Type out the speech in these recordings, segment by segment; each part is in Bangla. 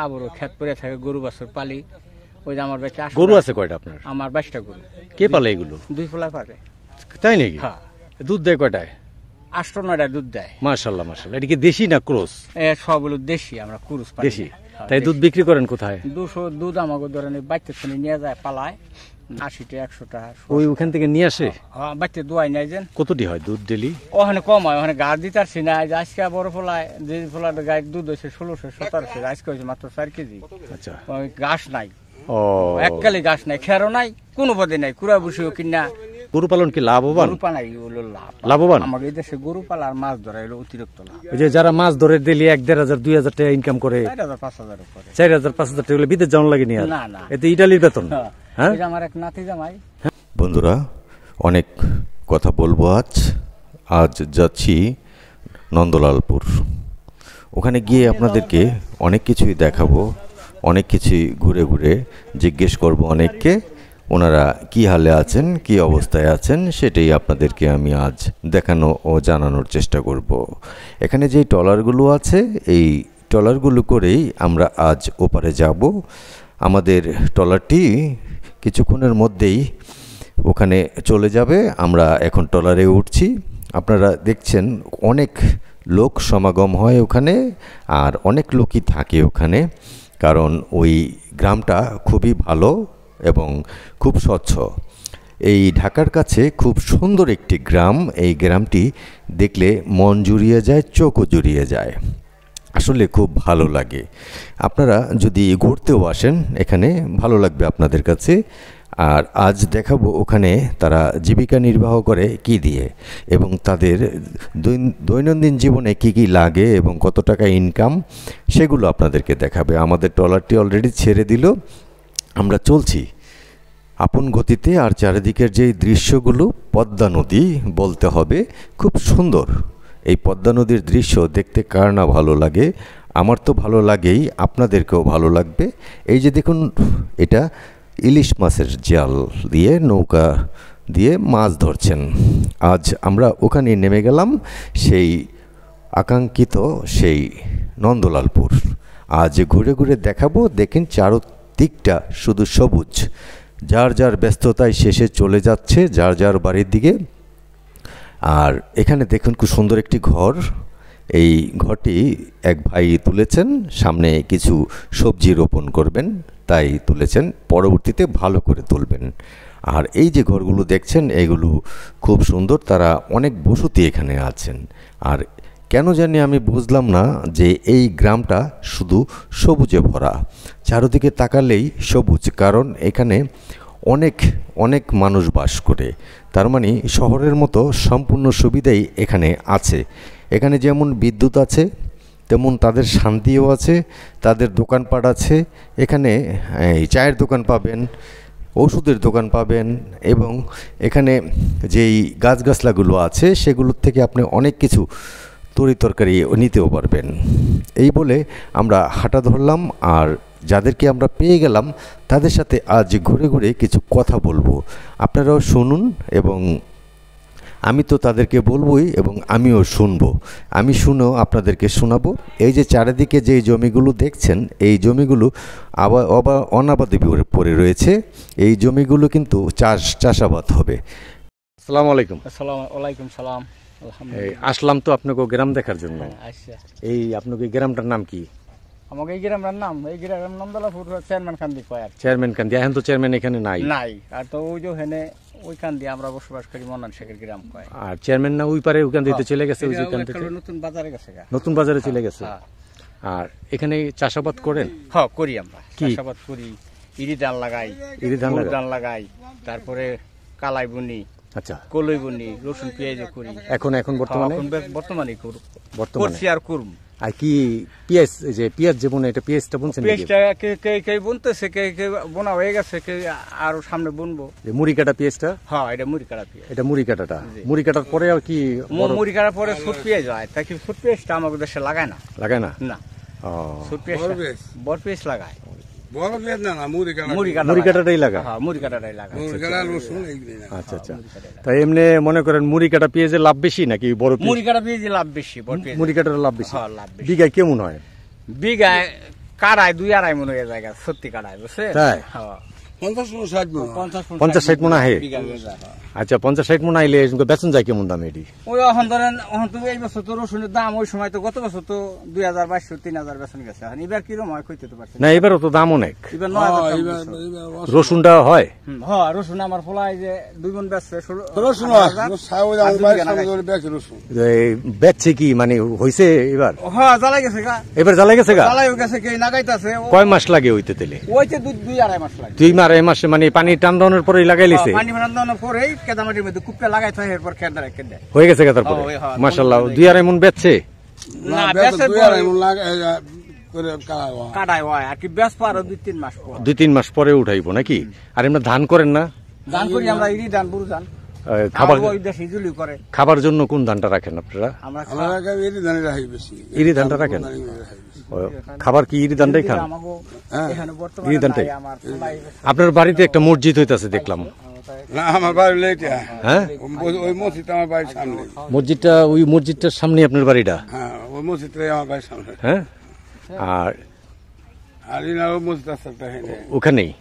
আবারও খেত পরে থাকে, গরু বাছুর পালি। ওই যে আমার বাচ্চা গরু আছে কয়টা আপনার? আমার 22টা গরু। কে পালে এগুলো? 2 পোলা পারে। তাই নাকি? হ্যাঁ। দুধ দেয় কয়টায়? 8-9টা দুধ দেয়। মাশাআল্লাহ মাশাআল্লাহ। এটা কি দেশি না ক্রস? সবগুলো দেশি, আমরা কুরুস পালি। দেশি। তাই দুধ বিক্রি করেন কোথায়? 200 দুধ আমাকে ধরেন বাচ্চা থেকে নিয়ে যায় পালায়, 80টা 100 টাকা। ওখান থেকে নিয়ে আসে? হ্যাঁ, বাচ্চা দোয়াই নাই যেন। কতটি হয় দুধ ডেলি? ওখানে কম হয়, ওখানে গাছ দিতে পারছি না। আজকে বড় ফলায়, যে ফলার গায়ের দুধ হয়েছে 1600-1700, আজকে হয়েছে মাত্র 4 কেজি। আচ্ছা। ওই ঘাস নাই, এককালে ঘাস নাই, খেরও নাই, কোনো পদে নাই, কুড়া বসেও কিনা। গরু পালন কি লাভবান? গরু পালাই হলো লাভবান। আমাদের এই দেশে গরু পালা আর মাছ ধরা হলো অতিরিক্ত লাভ। ওই যে যারা মাছ ধরে ডেলি 1,500-2,000 টাকা ইনকাম করে, 4,000-5,000 উপরে, 4,000-5,000 টাকা বিদেশ যাওয়ার লাগে নিয়ে। না না, এতে ইটালির বেতন। হ্যাঁ, আমার এক নাতি জামাই। বন্ধুরা, অনেক কথা বলবো আজ যাচ্ছি নন্দলালপুর। ওখানে গিয়ে আপনাদেরকে অনেক কিছুই দেখাবো, অনেক কিছুই ঘুরে ঘুরে জিজ্ঞেস করব অনেককে, ওনারা কি হালে আছেন, কি অবস্থায় আছেন, সেটাই আপনাদেরকে আমি আজ দেখানো ও জানানোর চেষ্টা করব। এখানে যেই ট্রলারগুলো আছে, এই ট্রলারগুলো করেই আমরা আজ ওপারে যাব। আমাদের ট্রলারটি কিছুক্ষণের মধ্যেই ওখানে চলে যাবে। আমরা এখন ট্রলারে উঠছি। আপনারা দেখছেন অনেক লোক সমাগম হয় ওখানে, আর অনেক লোকই থাকে ওখানে, কারণ ওই গ্রামটা খুবই ভালো এবং খুব স্বচ্ছ। এই ঢাকার কাছে খুব সুন্দর একটি গ্রাম। এই গ্রামটি দেখলে মন জুড়িয়ে যায়, চোখও জুড়িয়ে যায়, আসলে খুব ভালো লাগে। আপনারা যদি ঘুরতেও আসেন এখানে, ভালো লাগবে আপনাদের কাছে। আর আজ দেখাবো ওখানে তারা জীবিকা নির্বাহ করে কি দিয়ে, এবং তাদের দৈনন্দিন জীবনে কি কি লাগে এবং কত টাকা ইনকাম, সেগুলো আপনাদেরকে দেখাবে। আমাদের ট্রলারটি অলরেডি ছেড়ে দিল, আমরা চলছি আপন গতিতে। আর চারিদিকের যেই দৃশ্যগুলো, পদ্মা নদী বলতে হবে, খুব সুন্দর। এই পদ্মা নদীর দৃশ্য দেখতে কার না ভালো লাগে, আমার তো ভালো লাগেই, আপনাদেরকেও ভালো লাগবে। এই যে দেখুন, এটা ইলিশ মাছের জাল দিয়ে, নৌকা দিয়ে মাছ ধরছেন। আজ আমরা ওখানে নেমে গেলাম, সেই আকাঙ্ক্ষিত সেই নন্দলালপুর। আজ ঘুরে ঘুরে দেখাবো। দেখেন চারদিকটা শুধু সবুজ, যার যার ব্যস্ততায় শেষে চলে যাচ্ছে যার যার বাড়ির দিকে। আর এখানে দেখুন খুব সুন্দর একটি ঘর। এই ঘরটি এক ভাই তুলেছেন, সামনে কিছু সবজি রোপণ করবেন তাই তুলেছেন, পরবর্তীতে ভালো করে তুলবেন। আর এই যে ঘরগুলো দেখছেন, এগুলো খুব সুন্দর, তারা অনেক বসতি এখানে আছেন। আর কেন জানি আমি বুঝলাম না যে এই গ্রামটা শুধু সবুজে ভরা, চারদিকে তাকালেই সবুজ, কারণ এখানে অনেক অনেক মানুষ বাস করে। তার মানে শহরের মতো সম্পূর্ণ সুবিধাই এখানে আছে। এখানে যেমন বিদ্যুৎ আছে, তেমন তাদের শান্তিও আছে, তাদের দোকানপাট আছে। এখানে এই চায়ের দোকান পাবেন, ওষুধের দোকান পাবেন, এবং এখানে যেই গাছগাছলাগুলো আছে সেগুলোর থেকে আপনি অনেক কিছু তরিতরকারি নিতেও পারবেন। এই বলে আমরা হাঁটা ধরলাম, আর যাদেরকে আমরা পেয়ে গেলাম তাদের সাথে আজ ঘুরে ঘুরে কিছু কথা বলবো। আপনারাও শুনুন, এবং আমি তো তাদেরকে বলবই এবং আমিও শুনবো। আমি শুনেও আপনাদেরকে শোনাবো। এই যে চারিদিকে যেই জমিগুলো দেখছেন, এই জমিগুলো অনাবাদি পড়ে রয়েছে। এই জমিগুলো কিন্তু চাষাবাদ হবে। আসসালামু আলাইকুম। আসসালামু আলাইকুম সালাম। আলহামদুলিল্লাহ। আসলাম তো আপনাকে গ্রাম দেখার জন্য। আচ্ছা, এই আপনাকে গ্রামটার নাম কি? আমাকে এই গ্রামের নাম, এই গ্রামের নন্দলালপুর চেয়ারম্যান কান্দি কয়। চেয়ারম্যান কান্দি। এখন তো চেয়ারম্যান এখানে নাই। আর তো ওই যে হেনে ওইখান দিয়ে আমরা বসবাস করি, মন্নান শেখের গ্রাম কয়। আর চেয়ারম্যান না ওই পারে ওখান দিতে চলে গেছে, ওইখান থেকে নতুন বাজারে গেছে, নতুন বাজারে চলে গেছে। আর এখানে চাষাবাদ করেন? হ্যাঁ, করি আমরা চাষাবাদ করি। ইরি ধান লাগাই, তারপরে কালাই বুনি, আচ্ছা, কলই বুনি, রসুন পেঁয়াজ করি। এখন বর্তমানে করছি আর করব। আর কি পেঁয়াজ, যে পেঁয়াজ যে বোনা, এটা পেঁয়াজটা বুনছেন? পেঁয়াজটা কে বুনতেছে, কে বোনা হয়ে গেছে, কে আরো সামনে বুনবো। মুড়ি কাটা পেঁয়াজটা? হ্যাঁ, এটা মুড়ি কাটা পেঁয়াজ। এটা মুড়ি কাটাটা, মুড়ি কাটার পরে আর কি? মুড়ি কাটার পরে ছোট পেঁয়াজ হয়। তাই কি ছোট পেঁয়াজটা আমাদের দেশে লাগায় না। না, ছোট পেঁয়াজ, বড় পেঁয়াজ লাগায়। আচ্ছা আচ্ছা। তাই এমনি মনে করেন মুড়ি কাটা পেঁয়াজের লাভ বেশি নাকি বড়? মুড়ি কাটা পেঁয়াজের লাভ বেশি, মুড়ি কাটার লাভ বেশি। বিঘায় কেমন হয়? বিঘায় কাড়ায় 2-2.5 মন হয়ে জায়গা সত্যি কাড়ায় বুঝছেন তাই? হ্যাঁ 50-60 মন আহে আচ্ছা 50-60 মন আইলে বেতন যায় কেমন দাম এটি ওই এখন ধরেন এখন তো এই বছর তো রসুনের দাম ওই সময় তো গত বছর তো 2,200-3,000 বেতন গেছে এখন এবার কিরকম হয় কইতে তো পারছি না এবারও তো দাম অনেক এবার 9,000 রসুনটা হয় হ্যাঁ রসুন আমার ফলাই যে 2 মন বেচছে বেচছে কি মানে হইছে এবার হ্যাঁ জ্বালাই গেছে গা এবার জ্বালাই গেছে গা জ্বালাই গেছে কে নাগাইতাছে কয় মাস লাগে হইতে তেলে ওইতে 2-2.5 মাস লাগে 2 মাসে মানে পানি টান দানোর পরে লাগাই লিছে পানি ভান্ডানোর পরেই কেদামাটির মধ্যে কুপটা লাগাই থাকে এরপর কেদার কেদে হয়ে গেছে গা তারপরে মাশাআল্লাহ 2-2.5 মন বেচছে না বেচে 2.5 মন লাগে কাটাই হয় আর কি বেচ পারো 2-3 মাস পর 2-3 মাস পরে উঠাইবো নাকি আর এমনি ধান করেন না ধান করি আমরা ইরি ধান বুড়ো ধান খাবার ওই দেশে জুলি করে খাবার জন্য কোন ধানটা রাখেন আপনারা আমরা ইরি ধানই রাখি বেশি ইরি ধানটা রাখেন খাবার কি ইরি ধানটাই খান এখানে ইরি বর্তমানে ধানটাই আমার ফলাই আপনার বাড়িতে একটা মসজিদ হইতাছে দেখলাম না আমার বাড়ি লেটে হ্যাঁ ওই মসজিদ আমার বাড়ির সামনে মসজিদটা ওই মসজিদটার সামনে আপনার বাড়িটা হ্যাঁ ওই মসজিদটাই আমার বাড়ির সামনে হ্যাঁ আর আর ইনা ওই মসজিদ আছে একটা ওখানেই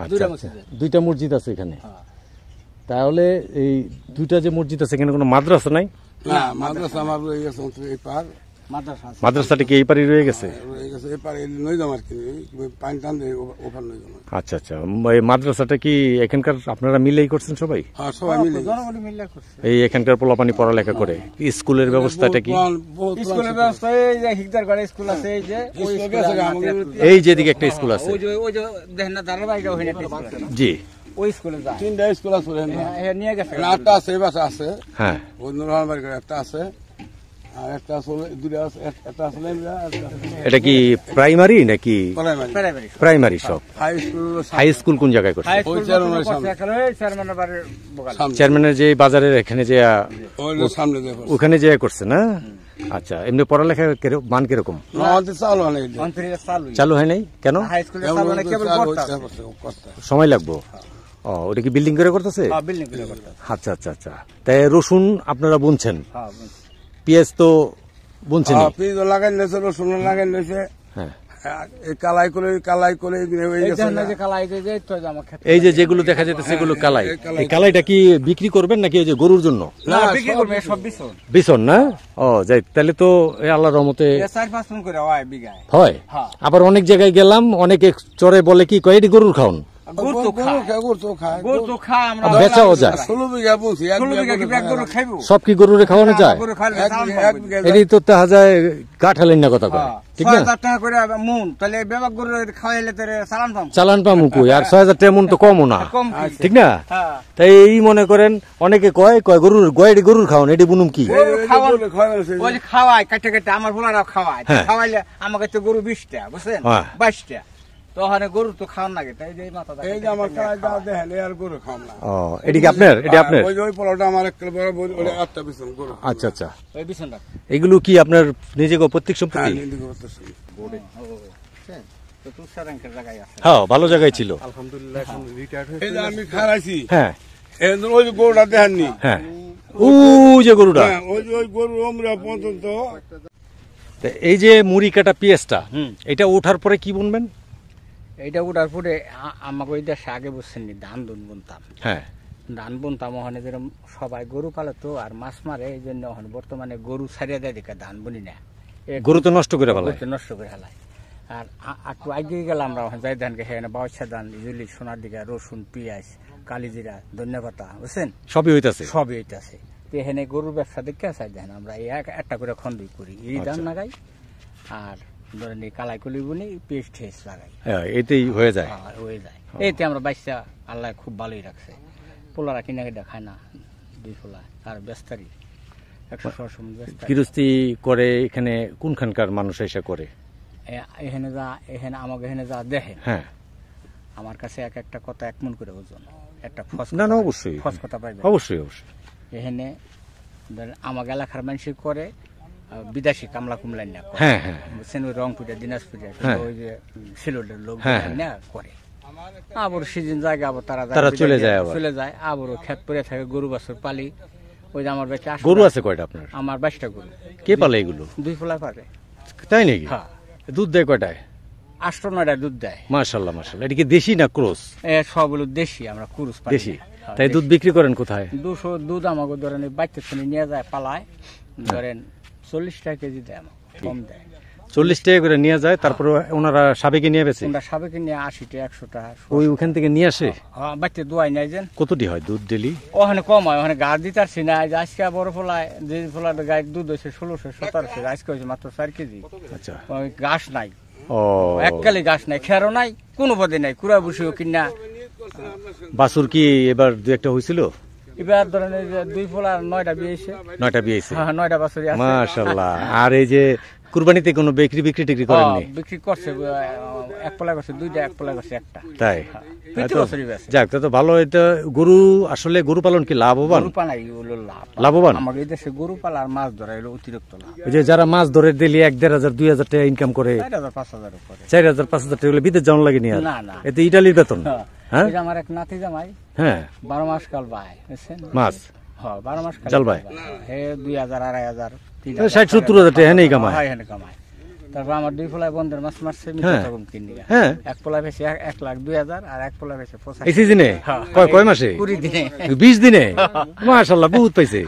আচ্ছা আচ্ছা। দুইটা মসজিদ আছে এখানে তাহলে এই দুইটা যে মসজিদ আছে এখানে কোনো মাদ্রাসা নাই না মাদ্রাসা আমার রয়ে গেছে এই পার মাদ্রাসা মাদ্রাসাটা কি এই পারে রয়ে গেছে রয়ে গেছে এই পার নই জমার কি পানি টান দিয়ে ওখানে নই জমা আচ্ছা আচ্ছা এই মাদ্রাসাটা কি এখানকার আপনারা মিলেই করছেন সবাই হ্যাঁ সবাই মিলে জনগণ মিলে করছে এই এখানকার পোলাপানি পড়ালেখা করে স্কুলের ব্যবস্থাটা কি স্কুলের ব্যবস্থা এই যে হিকদার গড়ে স্কুল আছে এই যে ওই এই যেদিকে একটা স্কুল আছে ওই যে দেখেন না দাঁড়ায় বাইরে ওখানে একটা স্কুল আছে জি ওই স্কুলে যায় 3টা স্কুল আছে হ্যাঁ নিয়ে গেছে আটটা আছে এই বাসা আছে হ্যাঁ ওই নুরহান বাড়ি করে একটা আছে আর একটা আসলে দুটো আছে একটা আসলে এটা কি প্রাইমারি নাকি প্রাইমারি প্রাইমারি সব হাই স্কুল হাই স্কুল কোন জায়গায় করছে হাই স্কুল চেয়ারম্যানের বাড়ির বগাল চেয়ারম্যানের যে বাজারের এখানে যে ওই সামনে দেখো ওখানে যে করছে না আচ্ছা এমনি পড়ালেখা মান কিরকম আমাদের চালু হয় অন্তরিয়া চালু চালু হয় নাই কেন হাই স্কুলে চালু না কেবল পড়তা সময় লাগবো ও ওটা কি বিল্ডিং করে করতেছে হ্যাঁ বিল্ডিং করে করতা আচ্ছা আচ্ছা আচ্ছা তাই রসুন আপনারা বুনছেন হ্যাঁ পেঁয়াজ তো বুনছেন পিজ লাগাই নিয়েছে রসুন লাগাই নিয়েছে হ্যাঁ কালাই করে হয়ে এই গেছে যে যে কালাই যে তো আমার ক্ষেত এই যে যেগুলো দেখা যাচ্ছে সেগুলো কালাই এই কালাইটা কি বিক্রি করবেন নাকি এই যে গরুর জন্য না বিক্রি করবে সব বিছন বিছন না ও যাই তাহলে তো আল্লাহর রহমতে 4-5 টন করে হয় বিঘায় হয় হ্যাঁ। আবার অনেক জায়গায় গেলাম অনেকে চরে বলে কি কয় এটি গরুর খাওন গরু তো খায় গরু তো খায় আমরা বেচাও যায় 16 বিঘা বুঝছি 16 বিঘা কি এক গরু খাইবো সব কি গরুরে খাওয়ানো যায় গরু খাইলে এক বিঘা এটি তো দেখা যায় কাঠালেন না কথা কয় ঠিক না 6000 টাকা করে মন তাহলে বেবাক গরু খাওয়াইলে তোরে চালান পাম চালান পামু কই আর 6000 টাকা মন তো কমও না কম ঠিক না হ্যাঁ তাই এই মনে করেন অনেকে কয় গরুর গয়ডি গরুর খাওন এটি বুনুম কি ওই যে খাওয়ায় কাটে কাটে আমার ভোলারাও খাওয়ায় খাওয়াইলে আমাকে তো গরু 20টা বুঝছেন হ্যাঁ। 22টা তো ওখানে গরু তো খাওয়ার লাগে তাই যে মাথা এই যে আমার কালাই দাও দেখেন আর গরু খাম না ও এটি কি আপনার এটি আপনার ওই যে ওই পোলাটা আমার একটা বড় ওই আটটা পিছন গরু আচ্ছা আচ্ছা ওই বিছনটা এগুলো কি আপনার নিজেকে প্রত্যেক সম্পত্তি নিন্দে করতেছি তো তুই সারাঙ্কের জায়গায় আছে হ্যাঁ ভালো জায়গায় ছিল এই যে আমি খারাইছি হ্যাঁ ওই যে গরুটা দেখেননি হ্যাঁ ও যে গরুটা ওই গরু আমরা পর্যন্ত তা এই যে মুড়ি কাটা পেঁয়াজটা এটা ওঠার পরে কি বুনবেন এইটা উঠার পরে আমাকে ওই দেশে আগে বুঝছেন ধান বুনতাম হ্যাঁ ধান বুনতাম ওখানে যেরকম সবাই গরু পালে তো আর মাছ মারে এই জন্য ওখানে বর্তমানে গরু ছাড়িয়ে দেয় দেখে ধান বুনি না গরু তো নষ্ট করে ফেলায় গরু তো নষ্ট করে ফেলায় আর একটু আগে গেলাম আমরা ওখানে যাই ধানকে সেখানে বাউচ্ছা ধান ইজুলি সোনার দিকে রসুন পেঁয়াজ কালিজিরা ধন্যপাতা বুঝছেন সবই হইতাছে সবই হইতাছে তো এখানে গরুর ব্যবসা দেখে চাই দেখেন আমরা একটা করে খন্ডই করি এই ধান লাগাই আর ধরেন এই কালাই কলি বুনি পেস্ট ঠেস লাগাই এতেই হয়ে যায় হয়ে যায় এইতে আমরা বাচ্চা আল্লাহ খুব ভালোই রাখছে পোলারা কিনা কিনা খায় না দুই পোলা আর ব্যস্তারি 100 সময় ব্যস্তারি কিরস্তি করে এখানে কোনখানকার মানুষ এসে করে এখানে যা এখানে আমাকে এখানে যা দেখে হ্যাঁ আমার কাছে এক একটা কথা 1 মণ করে ওজন একটা ফস না না অবশ্যই ফস কথা পাইবে অবশ্যই অবশ্যই এখানে ধরেন আমাকে এলাকার মানুষ করে বিদেশি কামলা কুমলা না করে হ্যাঁ হ্যাঁ বুঝছেন ওই রংপুরে দিনাজপুরে ওই যে সিলেটের লোক না করে আবার সিজন জায়গা আবার তারা চলে যায় আবার ক্ষেত পরে থাকে গরু বাছুর পালি ওই যে আমার বেচা গরু আছে কয়টা আপনার আমার 22টা গরু কে পালে এগুলো 2 পোলা পারে তাই নাকি হ্যাঁ দুধ দেয় কয়টায় 8-9টা দুধ দেয়। মাশাআল্লাহ মাশাআল্লাহ। এটা কি দেশি না ক্রস? সবগুলো দেশি, আমরা কুরুস পাই দেশি। তাই দুধ বিক্রি করেন কোথায়? 200 দুধ আমাকে ধরেন বাচ্চা ছেলে নিয়ে যায় পালায়, ধরেন 40 টাকা কেজি দেয়, আমাকে কম দেয়। 40 টাকা করে নিয়ে যায়, তারপর ওনারা সাবেকে নিয়ে বেচে? ওনারা সাবেকে নিয়ে 80 টাকা 100 টাকা ওখান থেকে নিয়ে আসে। বাচ্চা দোয়াই নেয়। যেন কতটি হয় দুধ ডেলি? ওখানে কম হয়, ওখানে গাছ দিতে পারছি না। আজকে বড় ফলায়, যে ফলার গায়ের দুধ হয়েছে 1600-1700, আজকে হয়েছে মাত্র 4 কেজি। আচ্ছা, ঘাস নাই, ও এককালে ঘাস নাই, খেরও নাই, কোনো পদে নাই, কুড়া বসেও কিনা। বাছুর কি এবার 2-1টা হয়েছিল? এবার ধরেন এই যে 2 ফলার 9টা বিয়েছে। 9টা বিয়েছে? হ্যাঁ, 9টা বাছুর আছে। মাশাআল্লাহ। আর এই যে কুরবানিতে কোনো বিক্রি করেননি? বিক্রি করছে, 1 পলা করছে 2টা, 1 পলা করছে 1টা। তাই? প্রতি বছরই বেচে। যাক, তো ভালো। এটা গরু, আসলে গরু পালন কি লাভবান? গরু পালাই হলো লাভবান। আমাদের এই দেশে গরু পালা আর মাছ ধরা হলো অতিরিক্ত লাভ। ওই যে যারা মাছ ধরে ডেলি 1-1,500-2,000 টাকা ইনকাম করে, 4,000-5,000 উপরে, 4,000-5,000 টাকা হলে বিদেশ যাওয়ার লাগে নি? আর না না, এতে ইটালির বেতন। হ্যাঁ, এই যে আমার এক নাতি জামাই, হ্যাঁ, 12 মাস কাল বায়, বুঝছেন? মাছ 12 মাস কাল জাল বায়। হে 2,000, 2,500, 60-70,000 টাকা এখানেই কামায়। হ্যাঁ, এখানে কামায়। তারপর আমার 2 পলায় বন্ধের মাছ মারছে, হ্যাঁ। কিনি। হ্যাঁ, 1 পলা বেশি 1,02,000, আর 1 পলা বেশি 85। এই সিজনে? কয় মাসে? 20 দিনে। 20 দিনে? মাশাআল্লাহ, বহুত পাইছে।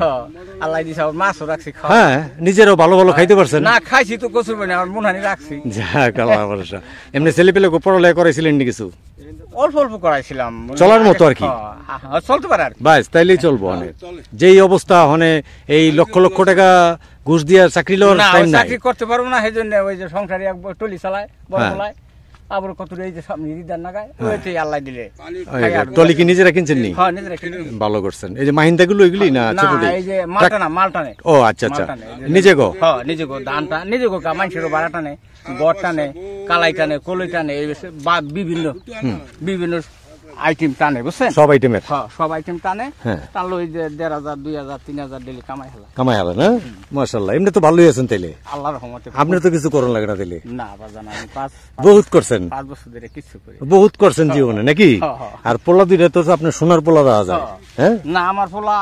আল্লাহ দিছে, আমার মাছও রাখছি। হ্যাঁ, নিজেরও ভালো ভালো খাইতে পারছেন? না, খাইছি তো কচুর বনে, আমার মনহানি রাখছি। যাক, আল্লাহ ভরসা। এমনি ছেলে পেলে পড়ালেখা করাইছিলেন নি কিছু? অল্প অল্প করাইছিলাম, চলার মতো আর কি। চলতে পারে আর কি। বাস, তাইলেই চলবো। অনেক যেই অবস্থা, মানে এই লক্ষ লক্ষ টাকা ঘুষ দিয়ে চাকরি লওয়ার না, টাইম নাই। চাকরি করতে পারবো না, সেই জন্য ওই যে সংসারে এক টলি চালায়, বড় চালায়, আবার কত এই যে সামনে রিদার নাগায়, ওইটাই আল্লাহ দিলে। টলি কি নিজেরা কিনছেন নি? হ্যাঁ, নিজেরা কিনে। ভালো করছেন। এই যে মাহিন্দা গুলো এগুলি না না, ছোট? এই যে মালটানে। ও আচ্ছা আচ্ছা, নিজে গো? হ্যাঁ, নিজে গো, ধানটা নিজে গো, মানুষেরও বাড়া টানে, গড় টানে, কালাই টানে, কলই টানে, এই বিভিন্ন বিভিন্ন আইটেম টানে, বুঝছেন? সব আইটেমের? হ্যাঁ, সব আইটেম টানে। টানলো ওই যে 1,500, 2,000, 3,000 ডেলি কামাই হলো না? মাশাআল্লাহ, এমনি তো ভালোই আছেন তাইলে, আল্লাহর রহমতে। আপনি তো কিছু করুন লাগে না তাইলে? না বাজান, আমি বহুত করছেন। 5 বছর ধরে কিছু করি। বহুত করছেন জীবনে নাকি? আর পোলা দুইটা তো আপনার সোনার পোলা দেওয়া যায়। হ্যাঁ, না, আমার পোলা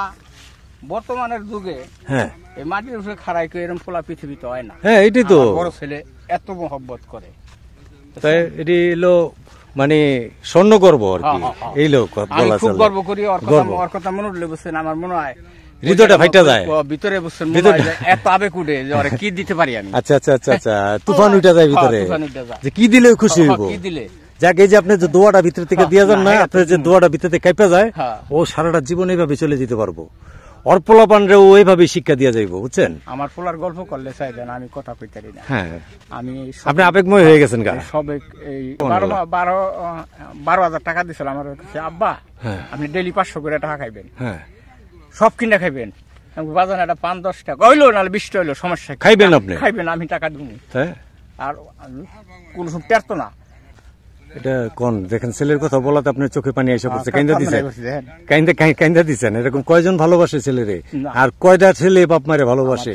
বর্তমানের যুগে, হ্যাঁ, এই মাটির উপরে খাড়াই করে এরকম পোলা পৃথিবীতে হয় না। হ্যাঁ, এটাই তো। বড় ছেলে এত মহব্বত করে, তাই এটি হলো মানে স্বর্ণ গর্ব আর কি। এই লোক বলা খুব চলে। গর্ব করি। ওর কথা মনে উঠলে, বুঝছেন, আমার মনে হয় হৃদয়টা ফাইটা যায় ভিতরে, বুঝছেন, এত আবেগ উঠে যে ওরে কি দিতে পারি আমি। আচ্ছা আচ্ছা আচ্ছা আচ্ছা, তুফান উঠে যায় ভিতরে, যে কি দিলে খুশি হইব। কি দিলে যাক, এই যে আপনি যে দোয়াটা ভিতর থেকে দিয়ে যান না, আপনার যে দোয়াটা ভিতর থেকে কাইপা যায়, ও সারাটা জীবন এইভাবে চলে যেতে পারবো। অর্পলা পানরে ওইভাবে শিক্ষা দিয়ে যাইব, বুঝছেন? আমার পোলার গল্প করলে চাই দেন, আমি কথা কইতে পারি না। হ্যাঁ, আমি আপনি আবেগময় হয়ে গেছেন গা। সবে এই 12,000 টাকা দিছিল আমার কাছে, আব্বা আপনি ডেলি 500 করে টাকা খাইবেন, হ্যাঁ, সব কিনে খাইবেন। বাজার একটা 5-10 টাকা হইলো, নাহলে 20 হইলো, সমস্যা খাইবেন, আপনি খাইবেন, আমি টাকা দিব। হ্যাঁ, আর কোন সময় টেরতো না। এটা কোন দেখেন, ছেলের কথা বলাতে আপনার চোখে পানি এসে পড়ছে। কাইন্দা দিচ্ছেন। এরকম কয়জন ভালোবাসে ছেলেরে, আর কয়টা ছেলে বাপ মারে ভালোবাসে?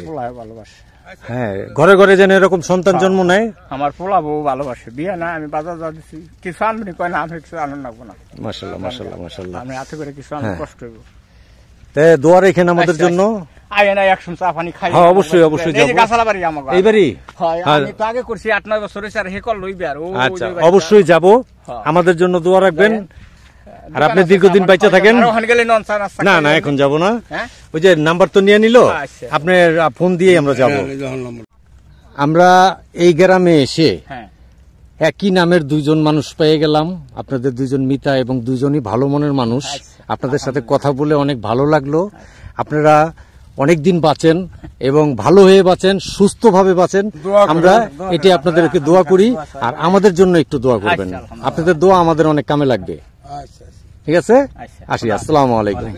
হ্যাঁ, ঘরে ঘরে যেন এরকম সন্তান জন্ম নেয়। আমার পোলা বউ ভালোবাসে, বিয়ে না, আমি বাজার যা দিচ্ছি, কিছু আনবি কয় না, আমি কিছু আনন্দ লাগবো না। মাশাআল্লাহ মাশাআল্লাহ মাশাআল্লাহ, আমি হাতে করে কিছু আনন্দ কষ্ট হইব। তাই দোয়া রাখেন আমাদের জন্য। আয় না, একসঙ্গে চা পানি খাই। হ্যাঁ, অবশ্যই অবশ্যই যাবো। গাছালাবাড়ি আমার এইবারই। হয়, আমি তো আগে করছি 8-9 বছর হইছে, আর হে কল লইবে। আর আচ্ছা, অবশ্যই যাব। আমাদের জন্য দোয়া রাখবেন, আর আপনি দীর্ঘদিন বাইচা থাকেন। না না, এখন যাব না, ওই যে নাম্বার তো নিয়ে নিল, আপনার ফোন দিয়ে আমরা যাব। আমরা এই গ্রামে এসে একই নামের 2জন মানুষ পেয়ে গেলাম। আপনাদের 2জন মিতা এবং 2জনই ভালো মনের মানুষ। আপনাদের সাথে কথা বলে অনেক ভালো লাগলো। আপনারা অনেক দিন বাঁচেন এবং ভালো হয়ে বাঁচেন, সুস্থভাবে বাঁচেন। আমরা এটি আপনাদেরকে দোয়া করি, আর আমাদের জন্য একটু দোয়া করবেন। আপনাদের দোয়া আমাদের অনেক কামে লাগবে। ঠিক আছে, আসি। আসসালামু আলাইকুম।